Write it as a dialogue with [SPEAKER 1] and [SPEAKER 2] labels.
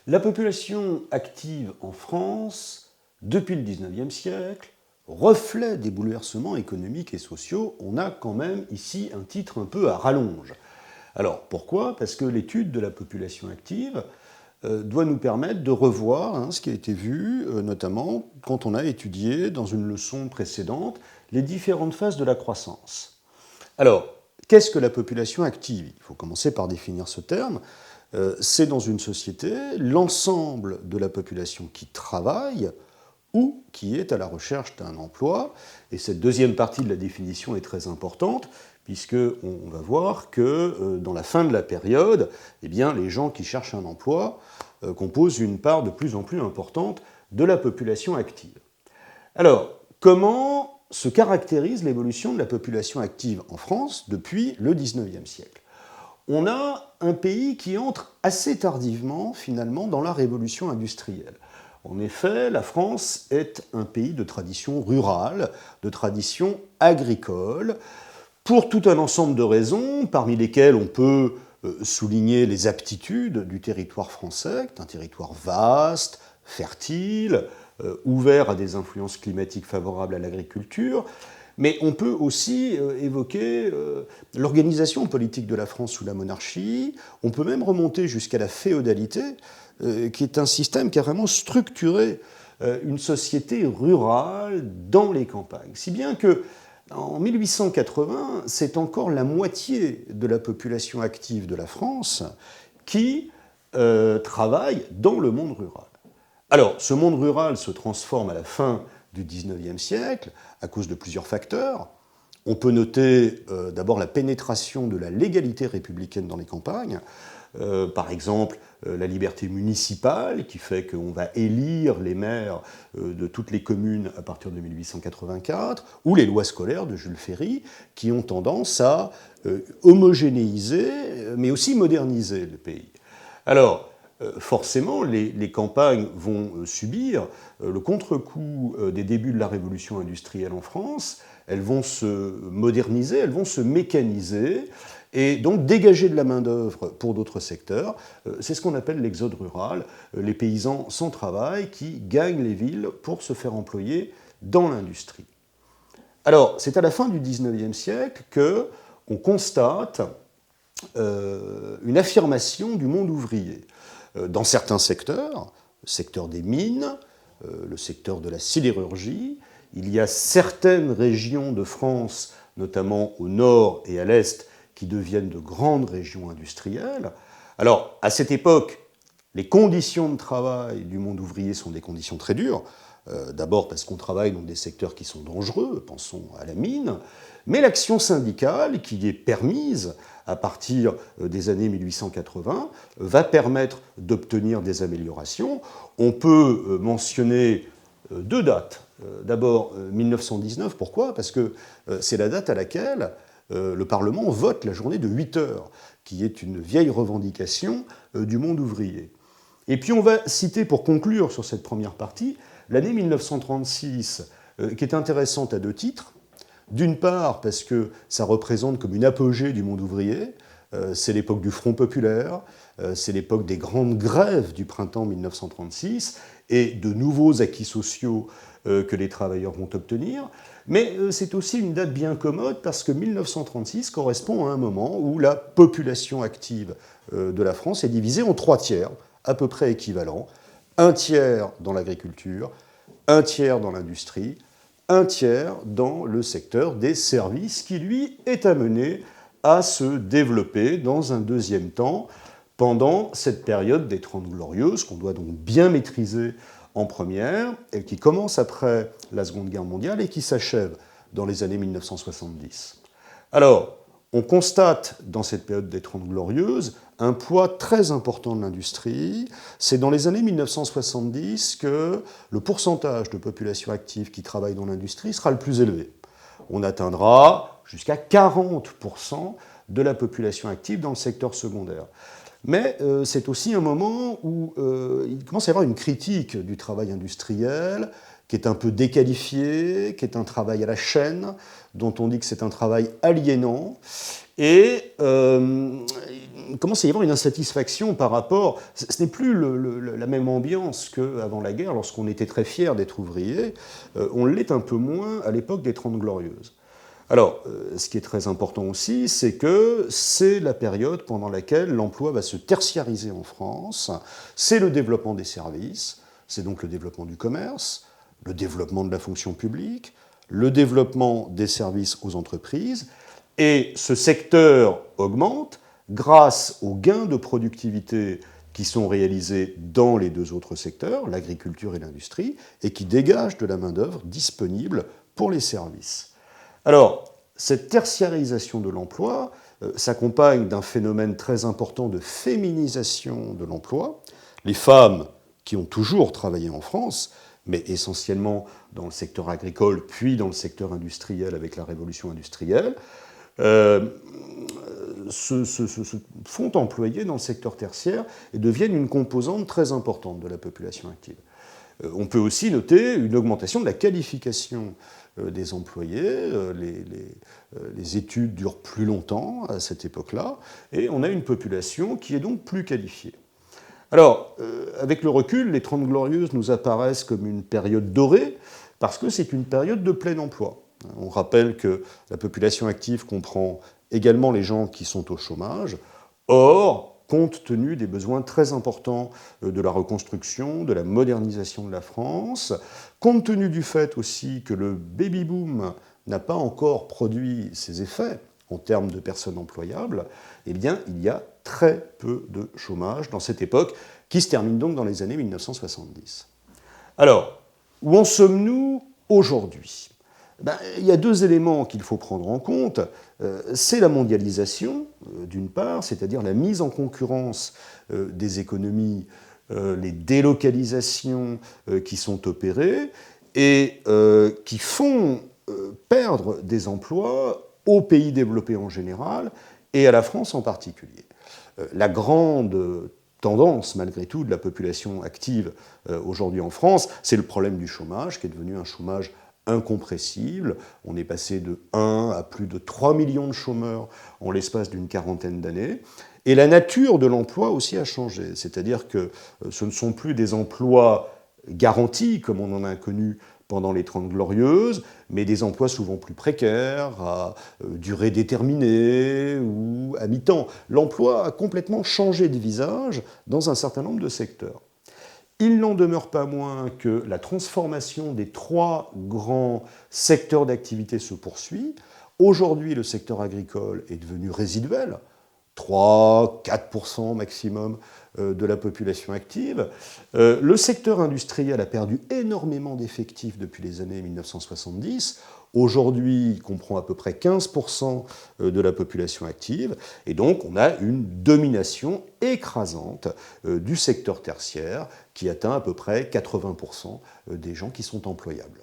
[SPEAKER 1] La population active en France, depuis le XIXe siècle, reflet des bouleversements économiques et sociaux. On a quand même ici un titre un peu à rallonge. Alors pourquoi? Parce que l'étude de la population active doit nous permettre de revoir ce qui a été vu, notamment quand on a étudié dans une leçon précédente les différentes phases de la croissance. Alors, qu'est-ce que la population active? Il faut commencer par définir ce terme. C'est dans une société l'ensemble de la population qui travaille ou qui est à la recherche d'un emploi. Et cette deuxième partie de la définition est très importante, puisqu'on va voir que dans la fin de la période, eh bien, les gens qui cherchent un emploi composent une part de plus en plus importante de la population active. Alors, comment se caractérise l'évolution de la population active en France depuis le XIXe siècle? On a un pays qui entre assez tardivement, finalement, dans la révolution industrielle. En effet, la France est un pays de tradition rurale, de tradition agricole, pour tout un ensemble de raisons, parmi lesquelles on peut souligner les aptitudes du territoire français, qui est un territoire vaste, fertile, ouvert à des influences climatiques favorables à l'agriculture, mais on peut aussi évoquer l'organisation politique de la France sous la monarchie, on peut même remonter jusqu'à la féodalité, qui est un système qui a vraiment structuré une société rurale dans les campagnes. Si bien que en 1880, c'est encore la moitié de la population active de la France qui travaille dans le monde rural. Alors, ce monde rural se transforme à la fin du XIXe siècle à cause de plusieurs facteurs. On peut noter d'abord la pénétration de la légalité républicaine dans les campagnes, par exemple la liberté municipale qui fait qu'on va élire les maires de toutes les communes à partir de 1884, ou les lois scolaires de Jules Ferry qui ont tendance à homogénéiser mais aussi moderniser le pays. Alors, forcément, les campagnes vont subir le contre-coup des débuts de la révolution industrielle en France. Elles vont se moderniser, elles vont se mécaniser, et donc dégager de la main-d'œuvre pour d'autres secteurs. C'est ce qu'on appelle l'exode rural, les paysans sans travail qui gagnent les villes pour se faire employer dans l'industrie. Alors, c'est à la fin du XIXe siècle qu'on constate une affirmation du monde ouvrier. Dans certains secteurs, le secteur des mines, le secteur de la sidérurgie, il y a certaines régions de France, notamment au nord et à l'est, qui deviennent de grandes régions industrielles. Alors, à cette époque, les conditions de travail du monde ouvrier sont des conditions très dures. D'abord parce qu'on travaille dans des secteurs qui sont dangereux, pensons à la mine, mais l'action syndicale, qui est permise à partir des années 1880, va permettre d'obtenir des améliorations. On peut mentionner deux dates. D'abord 1919, pourquoi? Parce que c'est la date à laquelle le Parlement vote la journée de 8 heures, qui est une vieille revendication du monde ouvrier. Et puis on va citer, pour conclure sur cette première partie, l'année 1936, qui est intéressante à deux titres. D'une part, parce que ça représente comme une apogée du monde ouvrier, c'est l'époque du Front populaire, c'est l'époque des grandes grèves du printemps 1936 et de nouveaux acquis sociaux que les travailleurs vont obtenir. Mais c'est aussi une date bien commode parce que 1936 correspond à un moment où la population active de la France est divisée en trois tiers, à peu près équivalents. Un tiers dans l'agriculture, un tiers dans l'industrie, un tiers dans le secteur des services qui, lui, est amené à se développer dans un deuxième temps pendant cette période des Trente Glorieuses, qu'on doit donc bien maîtriser en première, et qui commence après la Seconde Guerre mondiale et qui s'achève dans les années 1970. Alors, on constate dans cette période des Trente Glorieuses un poids très important de l'industrie. C'est dans les années 1970 que le pourcentage de population active qui travaille dans l'industrie sera le plus élevé. On atteindra jusqu'à 40% de la population active dans le secteur secondaire. Mais c'est aussi un moment où il commence à y avoir une critique du travail industriel, qui est un peu déqualifié, qui est un travail à la chaîne, dont on dit que c'est un travail aliénant. Et il commence à y avoir une insatisfaction par rapport... Ce n'est plus la même ambiance qu'avant la guerre, lorsqu'on était très fier d'être ouvrier. On l'est un peu moins à l'époque des Trente Glorieuses. Alors, ce qui est très important aussi, c'est que c'est la période pendant laquelle l'emploi va se tertiariser en France. C'est le développement des services, c'est donc le développement du commerce, le développement de la fonction publique, le développement des services aux entreprises. Et ce secteur augmente grâce aux gains de productivité qui sont réalisés dans les deux autres secteurs, l'agriculture et l'industrie, et qui dégagent de la main-d'œuvre disponible pour les services. Alors, cette tertiarisation de l'emploi s'accompagne d'un phénomène très important de féminisation de l'emploi. Les femmes qui ont toujours travaillé en France, mais essentiellement dans le secteur agricole, puis dans le secteur industriel avec la révolution industrielle, se font employer dans le secteur tertiaire et deviennent une composante très importante de la population active. On peut aussi noter une augmentation de la qualification des employés. Les études durent plus longtemps à cette époque-là, et on a une population qui est donc plus qualifiée. Alors, avec le recul, les Trente Glorieuses nous apparaissent comme une période dorée, parce que c'est une période de plein emploi. On rappelle que la population active comprend également les gens qui sont au chômage. Or, compte tenu des besoins très importants de la reconstruction, de la modernisation de la France, compte tenu du fait aussi que le baby-boom n'a pas encore produit ses effets en termes de personnes employables, eh bien, il y a très peu de chômage dans cette époque, qui se termine donc dans les années 1970. Alors, où en sommes-nous aujourd'hui ? Il y a deux éléments qu'il faut prendre en compte. C'est la mondialisation, d'une part, c'est-à-dire la mise en concurrence des économies, les délocalisations qui sont opérées et qui font perdre des emplois aux pays développés en général et à la France en particulier. La grande tendance, malgré tout, de la population active aujourd'hui en France, c'est le problème du chômage, qui est devenu un chômage incompressible. On est passé de 1 à plus de 3 millions de chômeurs en l'espace d'une quarantaine d'années. Et la nature de l'emploi aussi a changé. C'est-à-dire que ce ne sont plus des emplois garantis, comme on en a connu pendant les Trente Glorieuses, mais des emplois souvent plus précaires, à durée déterminée ou à mi-temps. L'emploi a complètement changé de visage dans un certain nombre de secteurs. Il n'en demeure pas moins que la transformation des trois grands secteurs d'activité se poursuit. Aujourd'hui, le secteur agricole est devenu résiduel, 3-4% maximum de la population active. Le secteur industriel a perdu énormément d'effectifs depuis les années 1970. Aujourd'hui, il comprend à peu près 15% de la population active, et donc on a une domination écrasante du secteur tertiaire qui atteint à peu près 80% des gens qui sont employables.